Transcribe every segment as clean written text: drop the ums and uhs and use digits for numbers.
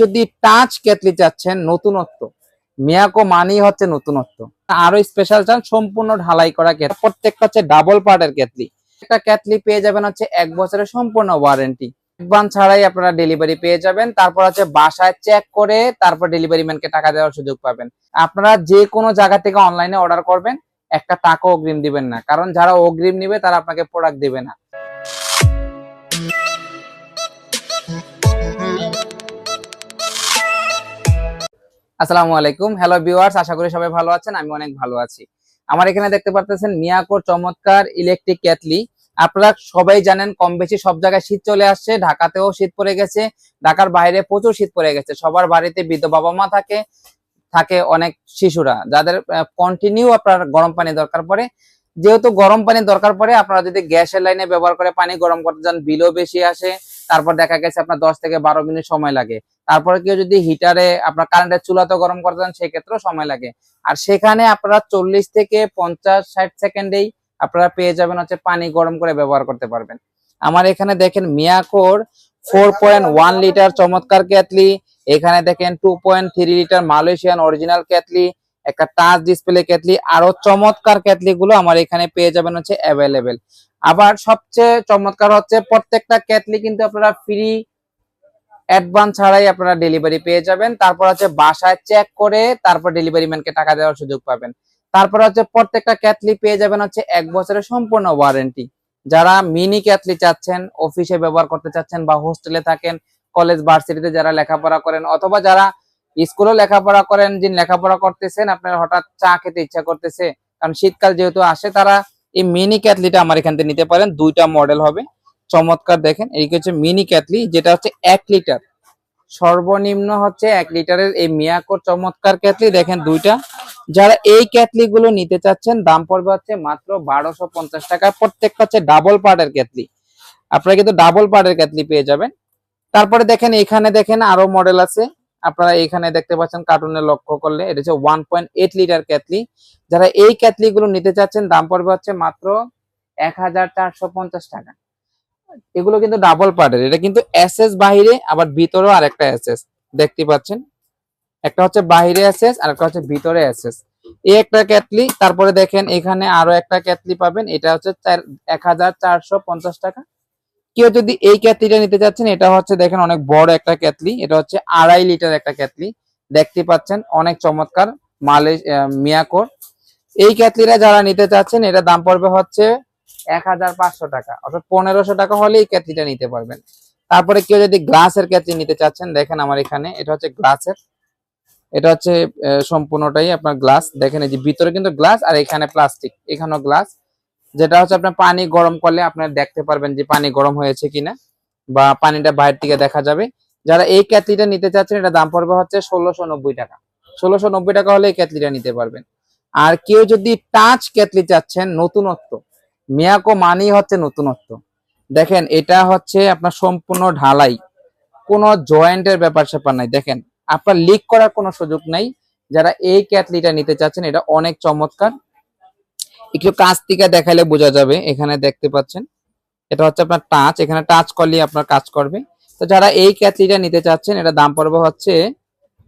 যদি touch kettle চাচ্ছেন নতুনত্ব, মিয়াকো মানেই হচ্ছে নতুনত্ব। আরো স্পেশাল চান সম্পূর্ণ ঢালাই করা কেটলি, প্রত্যেকটা হচ্ছে ডাবল পার্টের কেটলি। একটা কেটলি পেয়ে যাবেন হচ্ছে 1 বছরের সম্পূর্ণ ওয়ারেন্টি, অ্যাডভান্স ছাড়াই আপনারা ডেলিভারি পেয়ে যাবেন। তারপর হচ্ছে বাসায় চেক করে তারপর ডেলিভারি ম্যানকে টাকা দেওয়ার সুযোগ পাবেন। আপনারা যে কোনো জায়গা থেকে অনলাইনে অর্ডার করবেন, একটা টাকা অগ্রিম দিবেন না, কারণ যারা অগ্রিম নিবে তারা আপনাকে প্রোডাক্ট দিবে না। আসসালামু আলাইকুম, হ্যালো ভিউয়ার্স, আশা করি সবাই ভালো আছেন। আমি অনেক ভালো আছি। আমার এখানে দেখতে পাচ্ছেন মিয়াকোর চমৎকার ইলেকট্রিক কেটলি। আপনারা সবাই জানেন কম বেশি সব জায়গায় শীত চলে আসছে, ঢাকাতেও শীত পড়ে গেছে, ঢাকার বাইরে প্রচুর শীত পড়ে গেছে। সবার বাড়িতে বৃদ্ধ বাবা মা থাকে, থাকে অনেক শিশুরা, যাদের কন্টিনিউ আপনার গরম পানি দরকার পড়ে। যেহেতু গরম পানি দরকার পড়ে, আপনারা যদি গ্যাসের লাইনে ব্যবহার করে পানি গরম করতে যান, বিলও বেশি আসে। তারপর দেখা গেছে আপনার 10 থেকে 12 মিনিট সময় লাগে। তারপরে কেউ যদি হিটারে আপনার কারেন্টের চুলাতে গরম করতে যান, সেক্ষেত্রেও সময় লাগে। আর সেখানে আপনারা 40 থেকে 50-60 সেকেন্ডেই আপনারা পেয়ে যাবেন হচ্ছে পানি গরম করে ব্যবহার করতে পারবেন। আমার এখানে দেখেন মিয়াকোর 4.1 লিটার চমৎকার কেটলি। এখানে দেখেন 2.3 লিটার মালয়েশিয়ান অরিজিনাল কেটলি, একটা টাচ ডিসপ্লে কেটলি, আরো চমৎকার কেটলি গুলো আমার এখানে পেয়ে যাবেন হচ্ছে অ্যাভেলেবেল। আবার সবচেয়ে চমৎকার হচ্ছে প্রত্যেকটা কেটলি কিন্তু আপনারা ফ্রি, অ্যাডভান্স ছাড়াই আপনারা ডেলিভারি পেয়ে যাবেন। তারপর হচ্ছে বাসায় চেক করে তারপর ডেলিভারি ম্যানকে টাকা দেওয়ার সুযোগ পাবেন। তারপর হচ্ছে প্রত্যেকটা কেটলি পেয়ে যাবেন হচ্ছে 1 বছরের সম্পূর্ণ ওয়ারেন্টি। যারা মিনি কেটলি চাচ্ছেন, অফিসে ব্যবহার করতে চাচ্ছেন, বা হোস্টেলে থাকেন, কলেজ ভার্সিটিতে যারা লেখাপড়া করেন, অথবা যারা স্কুলে লেখাপড়া করেন, যিনি লেখাপড়া করতেছেন, আপনার হঠাৎ চা খেতে ইচ্ছা করতেছে, কারণ শীতকাল যেহেতু আসে, তারা এই মিনি কেটলিটা আমার এখান থেকে নিতে পারেন। 2টা মডেল হবে, চমৎকার। দেখেন এই হচ্ছে মিনি কেটলি, যেটা হচ্ছে 1 লিটার, সর্বনিম্ন হচ্ছে 1 লিটারের এই মিয়াকোর চমৎকার কেটলি। দেখেন 2টা। যারা এই কেটলি গুলো নিতে চাচ্ছেন, দাম পড়বে হচ্ছে মাত্র 1250 টাকা। প্রত্যেকটা হচ্ছে ডাবল পার্টের কেটলি, আপনারা কিন্তু ডাবল পার্টের কেটলি পেয়ে যাবেন। তারপরে দেখেন এখানে দেখেন আরো মডেল আছে। আপনারা এখানে দেখতে পাচ্ছেন কার্টুনে লক্ষ্য করলে, এটা হচ্ছে 1.8 লিটার কেটলি। যারা এই কেটলি গুলো নিতে চাচ্ছেন, দাম পড়বে হচ্ছে মাত্র 1450 টাকা। এগুলো কিন্তু ডাবল পার্টের, এটা কিন্তু এসএস বাহিরে, আবার ভিতরেও আরেকটা এসএস দেখতে পাচ্ছেন। একটা হচ্ছে বাহিরে এসএস আর একটা হচ্ছে ভিতরে এসএস, এই একটা কেটলি। তারপরে দেখেন এখানে আরো একটা কেটলি পাবেন, এটা হচ্ছে 1450 টাকা। কেউ যদি এই কেটলিটা নিতে চাচ্ছেন, এটা হচ্ছে দেখেন অনেক বড় একটা কেটলি, এটা হচ্ছে 2.5 লিটার একটা কেটলি, দেখতে পাচ্ছেন অনেক চমৎকার মিয়াকোর। এই কেটলিটা যারা নিতে চাচ্ছেন, এটা দাম পড়বে হচ্ছে 1500 টাকা, অর্থাৎ 1500 টাকা হলে এই কেটলিটা নিতে পারবেন। তারপরে কেউ যদি গ্লাসের কেটলি নিতে চাচ্ছেন, দেখেন আমার এখানে এটা হচ্ছে গ্লাসের, এটা হচ্ছে সম্পূর্ণটাই আপনার গ্লাস। দেখেন এই যে ভিতরে কিন্তু গ্লাস, আর এখানে প্লাস্টিক, এখানেও গ্লাস। যেটা হচ্ছে আপনার পানি গরম করলে আপনারা দেখতে পারবেন যে পানি গরম হয়েছে কিনা, বা পানিটা বাইরে থেকে দেখা যাবে। যারা এই কেটলিটা নিতে চাচ্ছেন, এটা দাম পড়বে হচ্ছে 1690 টাকা। 1690 টাকা হলে এই কেটলিটা নিতে পারবেন। আর কেউ যদি টাচ কেটলি চাচ্ছেন নতুনত্ব, মিয়াকো মানেই হচ্ছে নতুনত্ব। দেখেন এটা হচ্ছে আপনার সম্পূর্ণ ঢালাই, কোনো জয়েন্টের ব্যাপার স্যাপার নাই। দেখেন আপনার লিক করার কোনো সুযোগ নাই। যারা এই কেটলিটা নিতে চাচ্ছেন, এটা অনেক চমৎকার। একটু কাছ থেকে দেখালে বোঝা যাবে, এখানে দেখতে পাচ্ছেন এটা হচ্ছে আপনার টাচ, এখানে টাচ করলে আপনার কাজ করবে। তো যারা এই কেটলিটা নিতে চাচ্ছেন, এটা দাম পড়বে হচ্ছে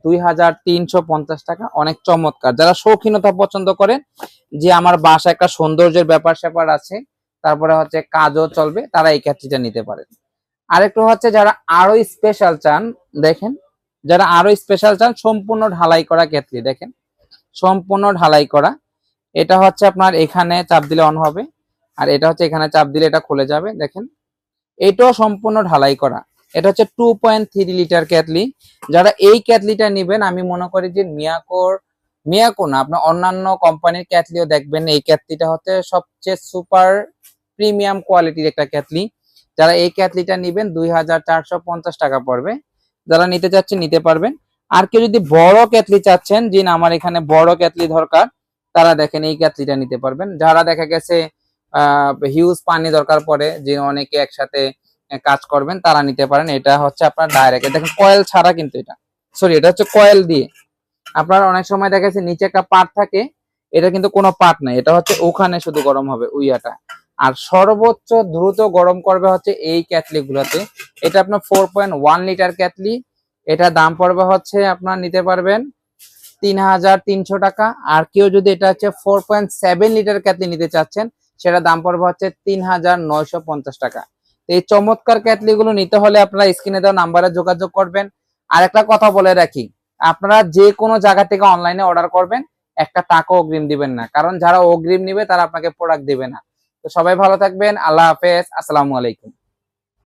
2350 টাকা। অনেক চমৎকার। যারা শৌখিনতা পছন্দ করেন, যে আমার বাসা একটা সৌন্দর্যের ব্যাপার স্যাপার আছে, তারপরে হচ্ছে কাজও চলবে, তারা এই কেটলিটা নিতে পারেন। আরেকটু হচ্ছে যারা আরো স্পেশাল চান, দেখেন যারা আরো স্পেশাল চান, সম্পূর্ণ ঢালাই করা কেটলি। দেখেন সম্পূর্ণ ঢালাই করা, এটা হচ্ছে আপনার এখানে চাপ দিলে অন হবে, আর এটা হচ্ছে এখানে চাপ দিলে এটা খুলে যাবে। দেখেন এটাও সম্পূর্ণ ঢালাই করা, এটা হচ্ছে 2.3 লিটার কেটলি। যারা এই কেটলিটা নিবেন, আমি মনে করি যে মিয়াকো না, আপনার অন্যান্য কোম্পানির কেটলিও দেখবেন, এই কেটলিটা হচ্ছে সবচেয়ে সুপার প্রিমিয়াম কোয়ালিটির একটা কেটলি। যারা এই কেটলিটা নিবেন 2450 টাকা পড়বে। যারা নিতে চাচ্ছেন নিতে পারবেন। আর কেউ যদি বড় কেটলি চাচ্ছেন, যে না আমার এখানে বড় কেটলি দরকার, তারা দেখেন এই কেটলিটা নিতে পারবেন। যারা দেখা গেছে হিউজ পানি দরকার পড়ে, যে অনেকে একসাথে কাজ করবেন, তারা নিতে পারেন। এটা হচ্ছে আপনার ডাইরেক্ট, দেখেন কয়েল ছাড়া, কিন্তু এটা সরি এটা হচ্ছে কয়েল দিয়ে। আপনার অনেক সময় দেখা যাচ্ছে নিচে একটা পার্ট থাকে, এটা কিন্তু কোনো পার্ট নাই, এটা হচ্ছে ওখানে শুধু গরম হবে উইয়াটা। আর সর্বোচ্চ দ্রুত গরম করবে হচ্ছে এই কেটলি গুলাতে। এটা আপনার 4.1 লিটার কেটলি, এটা দাম পড়বে হচ্ছে আপনার নিতে পারবেন 3300 টাকা। আর কেউ যদি এটা হচ্ছে 4.7 লিটার কেটলি নিতে চাচ্ছেন, সেটা দাম পড়বে হচ্ছে 3950 টাকা। এই চমৎকার কেটলি গুলো নিতে হলে আপনারা স্ক্রিনে দেওয়া নাম্বারে যোগাযোগ করবেন। আর একটা কথা বলে রাখি, আপনারা যে কোনো জায়গা থেকে অনলাইনে অর্ডার করবেন, একটা টাকা অগ্রিম দিবেন না, কারণ যারা অগ্রিম নিবে তারা আপনাকে প্রোডাক্ট দিবে না। তো সবাই ভালো থাকবেন, আল্লাহ হাফেজ, আসসালামু আলাইকুম।